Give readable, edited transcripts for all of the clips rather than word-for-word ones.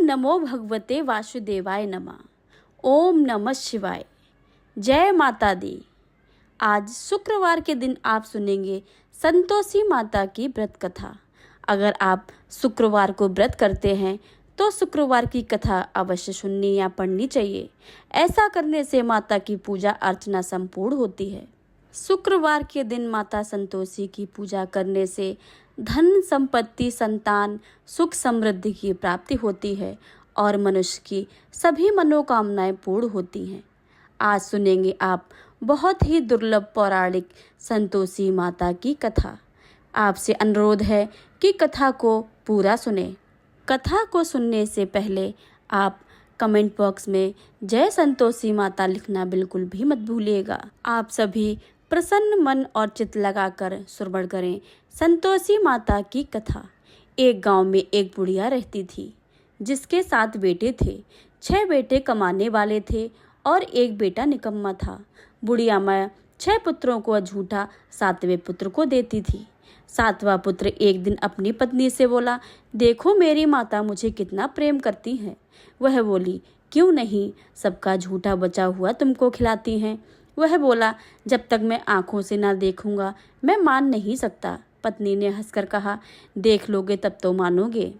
नमो भगवते वासुदेवाय नमः। ओम नमः शिवाय। जय माता दी। आज शुक्रवार के दिन आप सुनेंगे संतोषी माता की व्रत कथा। अगर आप शुक्रवार को व्रत करते हैं तो शुक्रवार की कथा अवश्य सुननी या पढ़नी चाहिए। ऐसा करने से माता की पूजा अर्चना संपूर्ण होती है। शुक्रवार के दिन माता संतोषी की पूजा करने से धन संपत्ति संतान सुख समृद्धि की प्राप्ति होती है और मनुष्य की सभी मनोकामनाएं पूर्ण होती हैं। आज सुनेंगे आप बहुत ही दुर्लभ पौराणिक संतोषी माता की कथा। आपसे अनुरोध है कि कथा को पूरा सुने। कथा को सुनने से पहले आप कमेंट बॉक्स में जय संतोषी माता लिखना बिल्कुल भी मत भूलिएगा। आप सभी प्रसन्न मन और चित्त लगाकर श्रवण करें संतोषी माता की कथा। एक गांव में एक बुढ़िया रहती थी जिसके 7 बेटे थे। 6 बेटे कमाने वाले थे और एक बेटा निकम्मा था। बुढ़िया माँ 6 पुत्रों को झूठा 7वें पुत्र को देती थी। 7वां पुत्र एक दिन अपनी पत्नी से बोला, देखो मेरी माता मुझे कितना प्रेम करती है। वह बोली, क्यों नहीं, सबका झूठा बचा हुआ तुमको खिलाती हैं। वह बोला, जब तक मैं आंखों से ना देखूंगा मैं मान नहीं सकता। पत्नी ने हंसकर कहा, देख लोगे तब तो मानोगे।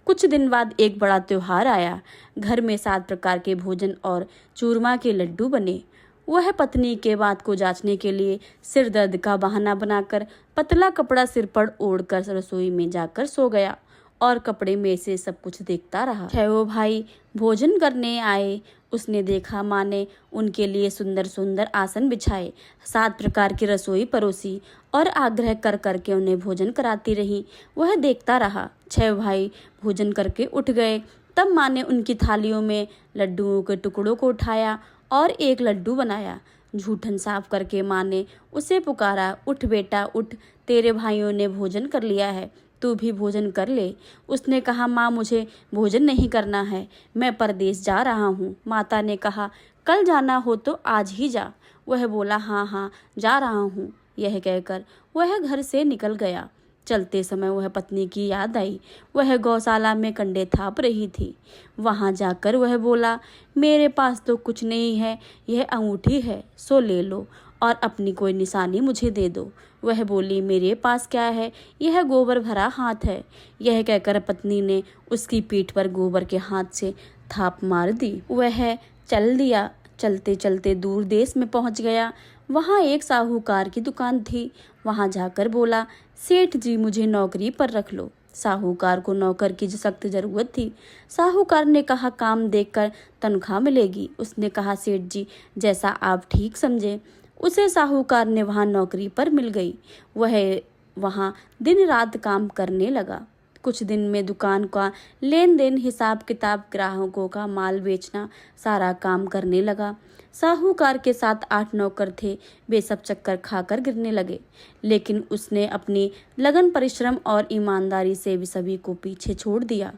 कुछ दिन बाद एक बड़ा त्योहार आया। घर में 7 प्रकार के भोजन और चूरमा के लड्डू बने। वह पत्नी के बात को जांचने के लिए सिर दर्द का बहाना बनाकर पतला कपड़ा सिर पर ओढ़कर रसोई में जाकर सो गया और कपड़े में से सब कुछ देखता रहा। 6 भाई भोजन करने आए। उसने देखा माँ ने उनके लिए सुंदर सुंदर आसन बिछाए, 7 प्रकार की रसोई परोसी और आग्रह कर करके उन्हें भोजन कराती रही। वह देखता रहा। 6 भाई भोजन करके उठ गए। तब माँ ने उनकी थालियों में लड्डुओं के टुकड़ों को उठाया और एक लड्डू बनाया। जूठन साफ करके माँ ने उसे पुकारा, उठ बेटा उठ, तेरे भाइयों ने भोजन कर लिया है, तू भी भोजन कर ले। उसने कहा, माँ मुझे भोजन नहीं करना है, मैं परदेश जा रहा हूँ। माता ने कहा, कल जाना हो तो आज ही जा। वह बोला, हाँ हाँ जा रहा हूँ। यह कहकर वह घर से निकल गया। चलते समय वह पत्नी की याद आई। वह गौशाला में कंडे थाप रही थी। वहां जाकर वह बोला, मेरे पास तो कुछ नहीं है, यह अंगूठी है, सो ले लो और अपनी कोई निशानी मुझे दे दो। वह बोली, मेरे पास क्या है, यह गोबर भरा हाथ है। यह कहकर पत्नी ने उसकी पीठ पर गोबर के हाथ से थाप मार दी। वह चल दिया। चलते चलते दूर देश में पहुंच गया। वहां एक साहूकार की दुकान थी। वहां जाकर बोला, सेठ जी मुझे नौकरी पर रख लो। साहूकार को नौकर की सख्त जरूरत थी। साहूकार ने कहा, काम देखकर तनख्वाह मिलेगी। उसने कहा, सेठ जी जैसा आप ठीक समझे। उसे साहूकार ने वहां नौकरी पर मिल गई। वह वहां दिन रात काम करने लगा। कुछ दिन में दुकान का लेन देन, हिसाब किताब, ग्राहकों का माल बेचना, सारा काम करने लगा। साहूकार के साथ 8 नौकर थे। वे सब चक्कर खाकर गिरने लगे, लेकिन उसने अपनी लगन, परिश्रम और ईमानदारी से भी सभी को पीछे छोड़ दिया।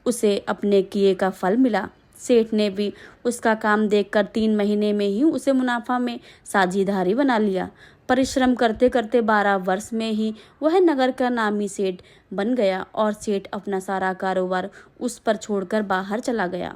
उसे अपने किए का फल मिला। सेठ ने भी उसका काम देखकर 3 महीने में ही उसे मुनाफा में साझीदारी बना लिया। परिश्रम करते करते 12 वर्ष में ही वह नगर का नामी सेठ बन गया और सेठ अपना सारा कारोबार उस पर छोड़कर बाहर चला गया।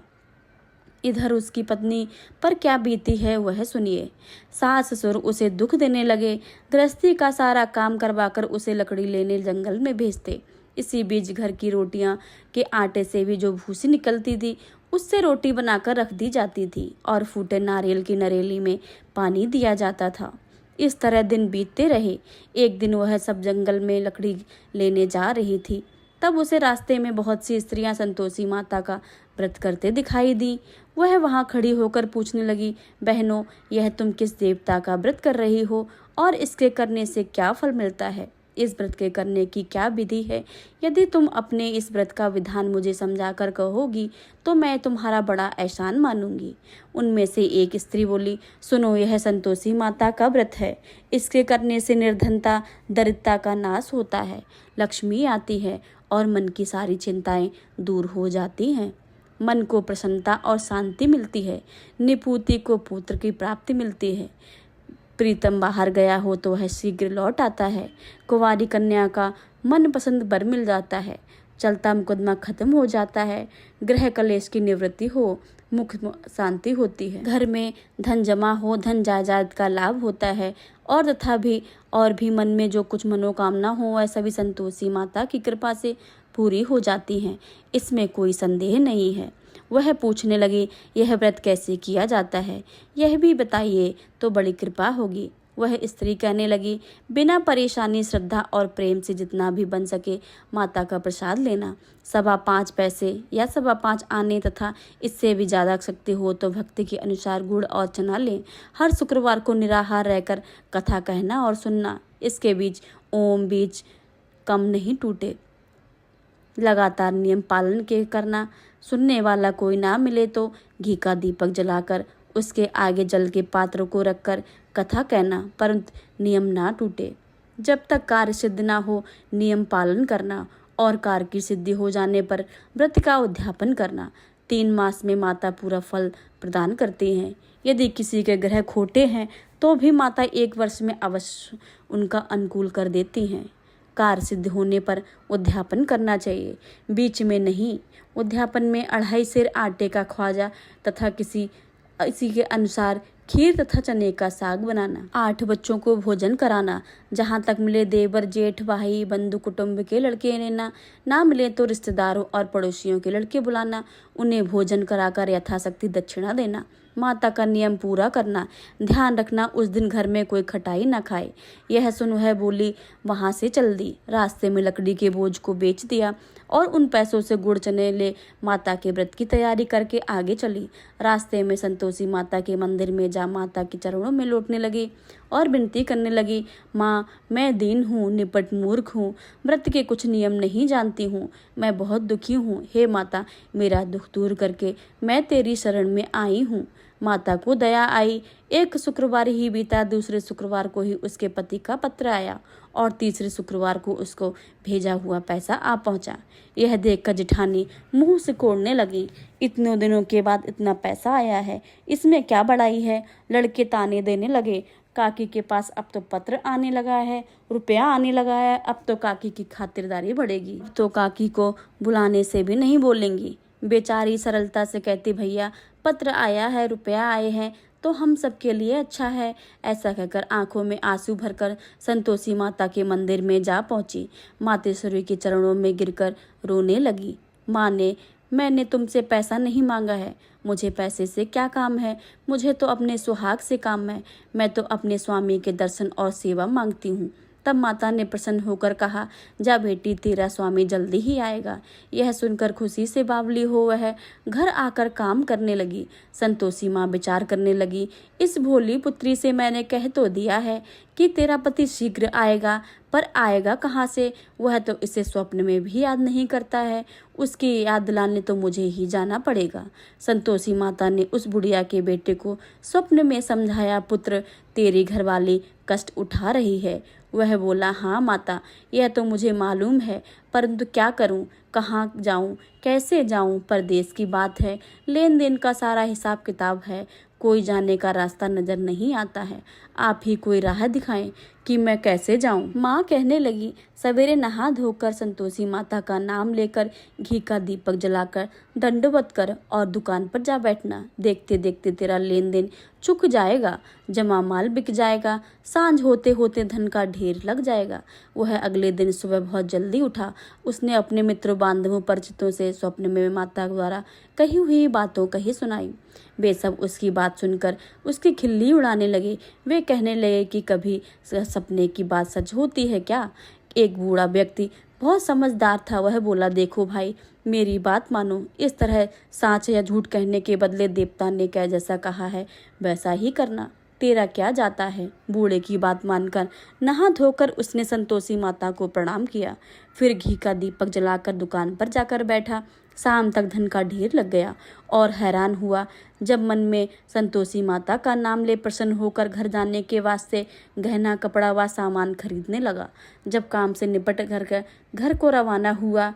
इधर उसकी पत्नी पर क्या बीती है वह सुनिए। सास ससुर उसे दुख देने लगे। गृहस्थी का सारा काम करवाकर उसे लकड़ी लेने जंगल में भेजते। इसी बीच घर की रोटियां के आटे से भी जो भूसी निकलती थी उससे रोटी बनाकर रख दी जाती थी और फूटे नारियल की नरेली में पानी दिया जाता था। इस तरह दिन बीतते रहे। एक दिन वह सब जंगल में लकड़ी लेने जा रही थी। तब उसे रास्ते में बहुत सी स्त्रियां संतोषी माता का व्रत करते दिखाई दी। वह वहां खड़ी होकर पूछने लगी, बहनों यह तुम किस देवता का व्रत कर रही हो और इसके करने से क्या फल मिलता है? इस व्रत के करने की क्या विधि है? यदि तुम अपने इस व्रत का विधान मुझे समझाकर कहोगी तो मैं तुम्हारा बड़ा एहसान मानूंगी। उनमें से एक स्त्री बोली, सुनो यह संतोषी माता का व्रत है। इसके करने से निर्धनता, दरिद्रता का नाश होता है, लक्ष्मी आती है और मन की सारी चिंताएं दूर हो जाती हैं। मन को प्रसन्नता और शांति मिलती है। निपुति को पुत्र की प्राप्ति मिलती है। प्रीतम बाहर गया हो तो वह शीघ्र लौट आता है। कुंवारी कन्या का मनपसंद वर मिल जाता है। चलता मुकदमा खत्म हो जाता है, ग्रह कलेश की निवृत्ति हो, मुख शांति होती है, घर में धन जमा हो, धन जायदाद का लाभ होता है, और तथा भी और भी मन में जो कुछ मनोकामना हो वह सभी संतोषी माता की कृपा से पूरी हो जाती हैं। इसमें कोई संदेह नहीं है। वह पूछने लगी, यह व्रत कैसे किया जाता है, यह भी बताइए तो बड़ी कृपा होगी। वह स्त्री कहने लगी, बिना परेशानी, श्रद्धा और प्रेम से जितना भी बन सके माता का प्रसाद लेना। 5.25 पैसे या 5.25 आने तथा इससे भी ज़्यादा शक्ति हो तो भक्ति के अनुसार गुड़ और चना लें। हर शुक्रवार को निराहार रहकर कथा कहना और सुनना। इसके बीच ओम बीज कम नहीं टूटे। लगातार नियम पालन के करना। सुनने वाला कोई ना मिले तो घी का दीपक जलाकर उसके आगे जल के पात्र को रखकर कथा कहना, परंतु नियम ना टूटे। जब तक कार्य सिद्ध ना हो नियम पालन करना, और कार्य की सिद्धि हो जाने पर व्रत का उद्यापन करना। 3 मास में माता पूरा फल प्रदान करती हैं। यदि किसी के ग्रह खोटे हैं तो भी माता 1 वर्ष में अवश्य उनका अनुकूल कर देती हैं। कार्य सिद्ध होने पर उद्यापन करना चाहिए, बीच में नहीं। उद्यापन में 2.5 सेर आटे का ख्वाजा तथा इसी के अनुसार खीर तथा चने का साग बनाना। 8 बच्चों को भोजन कराना। जहाँ तक मिले देवर, जेठ, भाई, बंधु कुटुंब के लड़के लेना। ना मिले तो रिश्तेदारों और पड़ोसियों के लड़के बुलाना। उन्हें भोजन कराकर यथाशक्ति दक्षिणा देना। माता का नियम पूरा करना। ध्यान रखना उस दिन घर में कोई खटाई न खाए। यह सुन वह बोली, वहाँ से चल दी। रास्ते में लकड़ी के बोझ को बेच दिया और उन पैसों से गुड़ चने ले माता के व्रत की तैयारी करके आगे चली। रास्ते में संतोषी माता के मंदिर में जा माता के चरणों में लौटने लगी और विनती करने लगी, माँ, मैं दीन हूँ, निपट मूर्ख हूँ, व्रत के कुछ नियम नहीं जानती हूँ, मैं बहुत दुखी हूँ। हे माता, मेरा दुख दूर करके मैं तेरी शरण में आई हूँ। माता को दया आई। एक शुक्रवार ही बीता, दूसरे शुक्रवार को ही उसके पति का पत्र आया और तीसरे शुक्रवार को उसको भेजा हुआ पैसा आ पहुंचा। यह देखकर जेठानी मुंह सिकोड़ने लगी, इतने दिनों के बाद इतना पैसा आया है, इसमें क्या बड़ाई है। लड़के ताने देने लगे, काकी के पास अब तो पत्र आने लगा है, रुपया आने लगा है, अब तो काकी की खातिरदारी बढ़ेगी, तो काकी को बुलाने से भी नहीं बोलेंगी। बेचारी सरलता से कहती, भैया पत्र आया है, रुपया आए हैं तो हम सबके लिए अच्छा है। ऐसा कहकर आंखों में आंसू भरकर संतोषी माता के मंदिर में जा पहुंची। मातेश्वरी के चरणों में गिरकर रोने लगी। माँ ने, मैंने तुमसे पैसा नहीं मांगा है, मुझे पैसे से क्या काम है, मुझे तो अपने सुहाग से काम है, मैं तो अपने स्वामी के दर्शन और सेवा मांगती हूँ। तब माता ने प्रसन्न होकर कहा, जा बेटी, तेरा स्वामी जल्दी ही आएगा। यह सुनकर खुशी से बावली हो वह घर आकर काम करने लगी। संतोषी माँ विचार करने लगी, इस भोली पुत्री से मैंने कह तो दिया है कि तेरा पति शीघ्र आएगा, पर आएगा कहाँ से, वह तो इसे स्वप्न में भी याद नहीं करता है। उसकी याद दिलाने तो मुझे ही जाना पड़ेगा। संतोषी माता ने उस बुढ़िया के बेटे को स्वप्न में समझाया, पुत्र, तेरी घरवाली कष्ट उठा रही है। वह बोला, हाँ माता, यह तो मुझे मालूम है, परंतु क्या करूं, कहाँ जाऊं, कैसे जाऊं। परदेश की बात है, लेन देन का सारा हिसाब किताब है, कोई जाने का रास्ता नजर नहीं आता है। आप ही कोई राह दिखाएं कि मैं कैसे जाऊं। माँ कहने लगी, सवेरे नहा धोकर संतोषी माता का नाम लेकर घी का दीपक जलाकर दंडवत कर और दुकान पर जा बैठना। देखते देखते तेरा लेन देन चुक जाएगा, जमा माल बिक जाएगा, सांझ होते होते धन का ढेर लग जाएगा। वह अगले दिन सुबह बहुत जल्दी उठा। उसने अपने मित्रों, बांधवों, परिचितों से स्वप्न में माता द्वारा कही हुई बातों कही सुनाई। वे सब उसकी बात सुनकर उसकी खिल्ली उड़ाने लगे। वे कहने लगे कि कभी सपने की बात सच होती है क्या। एक बूढ़ा व्यक्ति बहुत समझदार था, वह बोला, देखो भाई, मेरी बात मानो, इस तरह साँच या झूठ कहने के बदले देवता ने क्या जैसा कहा है वैसा ही करना, तेरा क्या जाता है। बूढ़े की बात मानकर नहा धोकर उसने संतोषी माता को प्रणाम किया। फिर घी का दीपक जलाकर दुकान पर जाकर बैठा। शाम तक धन का ढेर लग गया और हैरान हुआ जब मन में संतोषी माता का नाम ले प्रसन्न होकर घर जाने के वास्ते गहना, कपड़ा व सामान खरीदने लगा। जब काम से निपट घर को रवाना हुआ,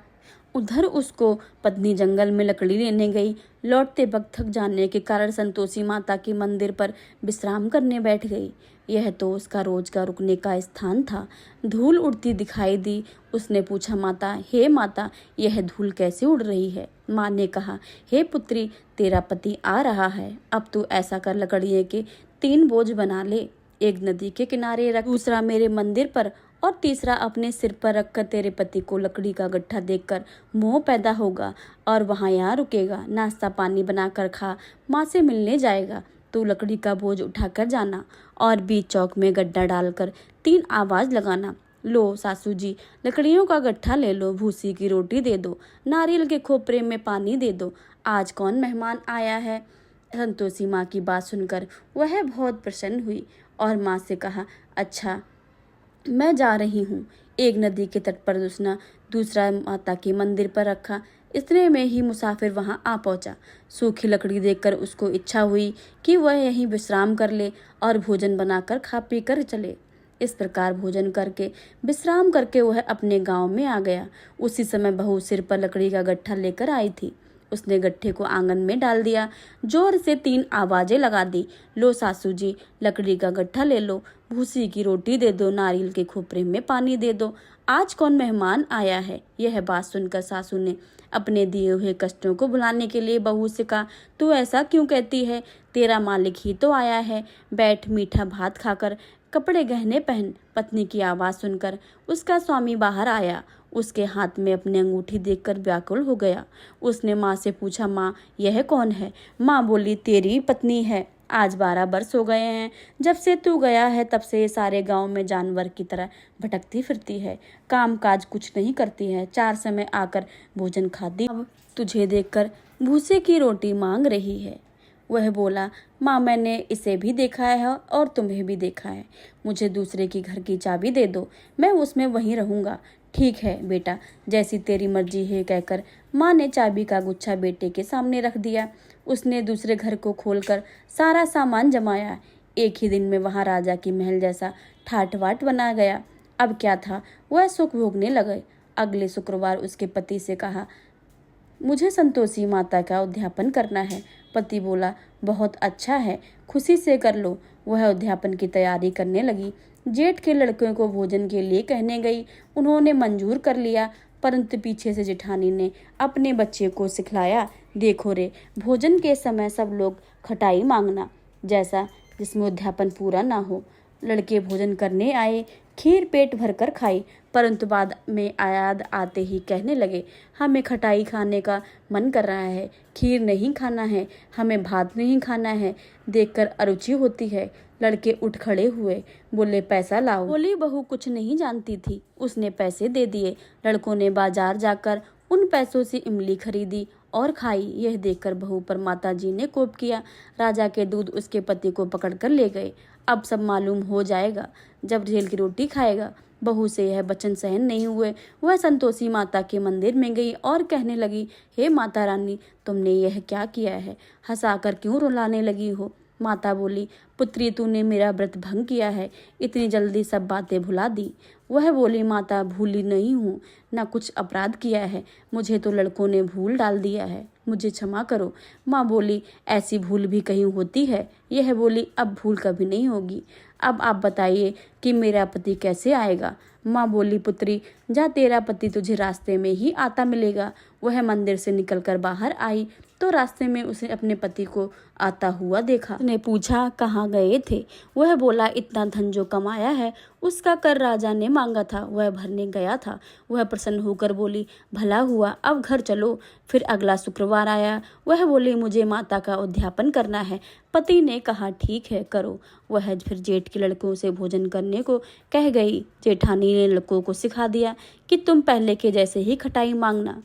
उधर उसको पत्नी जंगल में लकड़ी लेने गई। लौटते वक्त थक जाने के कारण संतोषी माता के मंदिर पर विश्राम करने बैठ गई। यह तो उसका रोज का रुकने का स्थान था। धूल उड़ती दिखाई दी। उसने पूछा, माता, हे माता, यह धूल कैसे उड़ रही है? माँ ने कहा, हे पुत्री, तेरा पति आ रहा है। अब तू ऐसा कर, लकड़ियों के 3 बोझ बना ले। एक नदी के किनारे रख, दूसरा मेरे मंदिर पर और तीसरा अपने सिर पर रखकर तेरे पति को लकड़ी का गट्ठा देखकर मोह पैदा होगा और वहाँ यहाँ रुकेगा। नाश्ता पानी बनाकर खा, माँ से मिलने जाएगा। तू लकड़ी का बोझ उठाकर जाना और बीच चौक में गड्ढा डालकर 3 आवाज लगाना, लो सासू जी, लकड़ियों का गट्ठा ले लो, भूसी की रोटी दे दो, नारियल के खोपरे में पानी दे दो, आज कौन मेहमान आया है। संतोषी माँ की बात सुनकर वह बहुत प्रसन्न हुई और माँ से कहा, अच्छा, मैं जा रही हूँ। एक नदी के तट पर दूसरा माता के मंदिर पर रखा। इतने में ही मुसाफिर वहां आ पहुंचा। सूखी लकड़ी देखकर उसको इच्छा हुई कि वह यहीं विश्राम कर ले और भोजन बनाकर खा पी कर चले। इस प्रकार भोजन करके विश्राम करके वह अपने गांव में आ गया। उसी समय बहू सिर पर लकड़ी का गट्ठा लेकर आई थी। उसने गट्ठे को आंगन में डाल दिया, जोर से 3 आवाजें लगा दी, लो सासू जी, लकड़ी का गट्ठा ले लो, भूसी की रोटी दे दो, नारियल के खोपरे में पानी दे दो, आज कौन मेहमान आया है। यह बात सुनकर सासू ने अपने दिए हुए कष्टों को भुलाने के लिए बहू से कहा, तू ऐसा क्यों कहती है? तेरा मालिक ही तो आया है। बैठ, मीठा भात खाकर कपड़े गहने पहन। पत्नी की आवाज सुनकर उसका स्वामी बाहर आया। उसके हाथ में अपनी अंगूठी देखकर व्याकुल हो गया। उसने माँ से पूछा, माँ, यह कौन है? माँ बोली, तेरी पत्नी है। आज 12 वर्ष हो गए हैं। जब से तू गया है तब से ये सारे गांव में जानवर की तरह भटकती फिरती है, काम काज कुछ नहीं करती है, 4 समय आकर भोजन खाती, अब तुझे देखकर भूसे की रोटी मांग रही है। वह बोला, माँ, मैंने इसे भी देखा है और तुम्हें भी देखा है। मुझे दूसरे की घर की चाबी दे दो, मैं उसमें वहीं रहूंगा। ठीक है बेटा, जैसी तेरी मर्जी है, कहकर माँ ने चाबी का गुच्छा बेटे के सामने रख दिया। उसने दूसरे घर को खोलकर सारा सामान जमाया। एक ही दिन में वहां राजा की महल जैसा ठाट बाट बना गया। अब क्या था, वह सुख भोगने लगे। अगले शुक्रवार उसके पति से कहा, मुझे संतोषी माता का उद्यापन करना है। पति बोला, बहुत अच्छा है, खुशी से कर लो। वह उद्यापन की तैयारी करने लगी। जेठ के लड़कों को भोजन के लिए कहने गई। उन्होंने मंजूर कर लिया, परंतु पीछे से जेठानी ने अपने बच्चे को सिखलाया, देखो रे, भोजन के समय सब लोग खटाई मांगना, जैसा जिसमें उद्यापन पूरा ना हो। लड़के भोजन करने आए, खीर पेट भरकर खाई, परंतु बाद में याद आते ही कहने लगे, हमें खटाई खाने का मन कर रहा है, खीर नहीं खाना है, हमें भात नहीं खाना है, देखकर अरुचि होती है। लड़के उठ खड़े हुए, बोले, पैसा लाओ। बोली बहू कुछ नहीं जानती थी, उसने पैसे दे दिए। लड़कों ने बाजार जाकर उन पैसों से इमली खरीदी और खाई। यह देखकर बहू पर माताजी ने कोप किया। राजा के दूध उसके पति को पकड़कर ले गए। अब सब मालूम हो जाएगा जब जेल की रोटी खाएगा। बहू से यह वचन सहन नहीं हुए। वह संतोषी माता के मंदिर में गई और कहने लगी, हे माता रानी, तुमने यह क्या किया है? हंसाकर क्यों रुलाने लगी हो? माता बोली, पुत्री, तूने मेरा व्रत भंग किया है, इतनी जल्दी सब बातें भुला दी। वह बोली, माता, भूली नहीं हूँ, ना कुछ अपराध किया है, मुझे तो लड़कों ने भूल डाल दिया है, मुझे क्षमा करो। माँ बोली, ऐसी भूल भी कहीं होती है? यह बोली, अब भूल कभी नहीं होगी। अब आप बताइए कि मेरा पति कैसे आएगा? माँ बोली, पुत्री, जा, तेरा पति तुझे रास्ते में ही आता मिलेगा। वह मंदिर से निकलकर बाहर आई तो रास्ते में उसे अपने पति को आता हुआ देखा। उसने पूछा, कहाँ गए थे? वह बोला, इतना धन जो कमाया है उसका कर राजा ने मांगा था, वह भरने गया था। वह प्रसन्न होकर बोली, भला हुआ, अब घर चलो। फिर अगला शुक्रवार आया। वह बोली, मुझे माता का उद्यापन करना है। पति ने कहा, ठीक है, करो। वह फिर जेठ के लड़कों से भोजन करने को कह गई। जेठानी ने लड़कों को सिखा दिया कि तुम पहले के जैसे ही खटाई मांगना।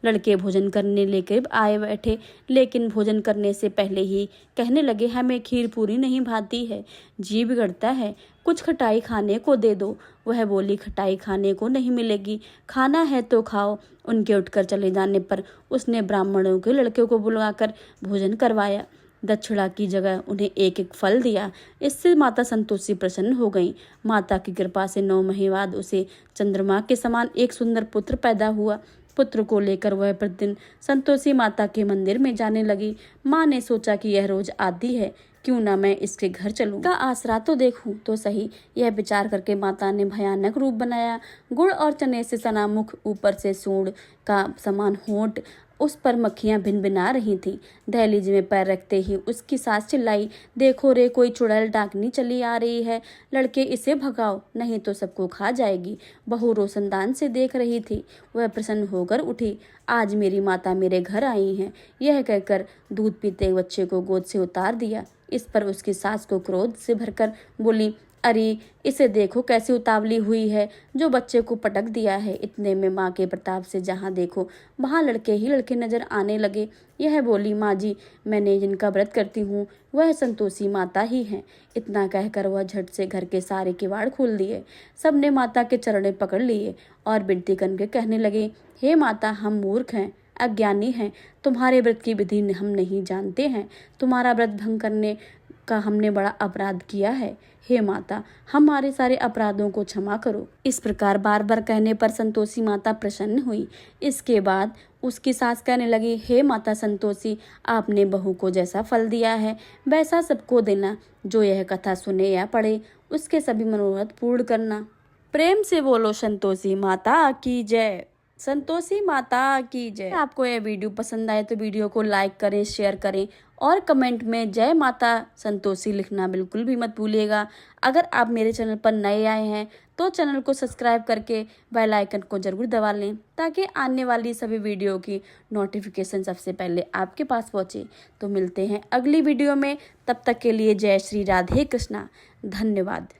लड़के भोजन करने लेकर आए बैठे, लेकिन भोजन करने से पहले ही कहने लगे, हमें खीर पूरी नहीं भाती है, जी बिगड़ता है, कुछ खटाई खाने को दे दो। वह बोली, खटाई खाने को नहीं मिलेगी, खाना है तो खाओ। उनके उठकर चले जाने पर उसने ब्राह्मणों के लड़के को बुलाकर भोजन करवाया। दक्षिणा की जगह उन्हें एक एक फल दिया। इससे माता संतोषी प्रसन्न हो गई। माता की कृपा से 9 महीने बाद उसे चंद्रमा के समान एक सुंदर पुत्र पैदा हुआ। पुत्र को लेकर वह प्रतिदिन संतोषी माता के मंदिर में जाने लगी। माँ ने सोचा कि यह रोज आती है, क्यों ना मैं इसके घर चलूं, का आसरा तो देखूं तो सही। यह विचार करके माता ने भयानक रूप बनाया। गुड़ और चने से सना मुख, ऊपर से सूंड का समान होंठ, उस पर मक्खियां भिनभिना रही थीं। दहलीज में पैर रखते ही उसकी सास चिल्लाई, देखो रे, कोई चुड़ैल डाकनी चली आ रही है, लड़के इसे भगाओ, नहीं तो सबको खा जाएगी। बहू रोशनदान से देख रही थी। वह प्रसन्न होकर उठी, आज मेरी माता मेरे घर आई हैं। यह कहकर दूध पीते बच्चे को गोद से उतार दिया। इस पर उसकी सास को क्रोध से भरकर बोली, अरे इसे देखो कैसी उतावली हुई है, जो बच्चे को पटक दिया है। इतने में माँ के प्रताप से जहाँ देखो वहाँ लड़के ही लड़के नजर आने लगे। यह बोली, माँ जी, मैंने जिनका व्रत करती हूँ वह संतोषी माता ही हैं। इतना कहकर वह झट से घर के सारे किवाड़ खोल दिए। सबने माता के चरणें पकड़ लिए और विनती करके कहने लगे, हे माता, हम मूर्ख हैं, अज्ञानी हैं, तुम्हारे व्रत की विधि हम नहीं जानते हैं। तुम्हारा व्रत भंग करने का हमने बड़ा अपराध किया है। हे माता, हमारे सारे अपराधों को क्षमा करो। इस प्रकार बार बार कहने पर संतोषी माता प्रसन्न हुई। इसके बाद उसकी सास कहने लगी, हे माता संतोषी, आपने बहू को जैसा फल दिया है वैसा सबको देना। जो यह कथा सुने या पढ़े उसके सभी मनोरथ पूर्ण करना। प्रेम से बोलो संतोषी माता की जय। संतोषी माता की जय। आपको यह वीडियो पसंद आए तो वीडियो को लाइक करें, शेयर करें और कमेंट में जय माता संतोषी लिखना बिल्कुल भी मत भूलिएगा। अगर आप मेरे चैनल पर नए आए हैं तो चैनल को सब्सक्राइब करके बेल आइकन को जरूर दबा लें, ताकि आने वाली सभी वीडियो की नोटिफिकेशन सबसे पहले आपके पास पहुंचे। तो मिलते हैं अगली वीडियो में, तब तक के लिए जय श्री राधे कृष्णा। धन्यवाद।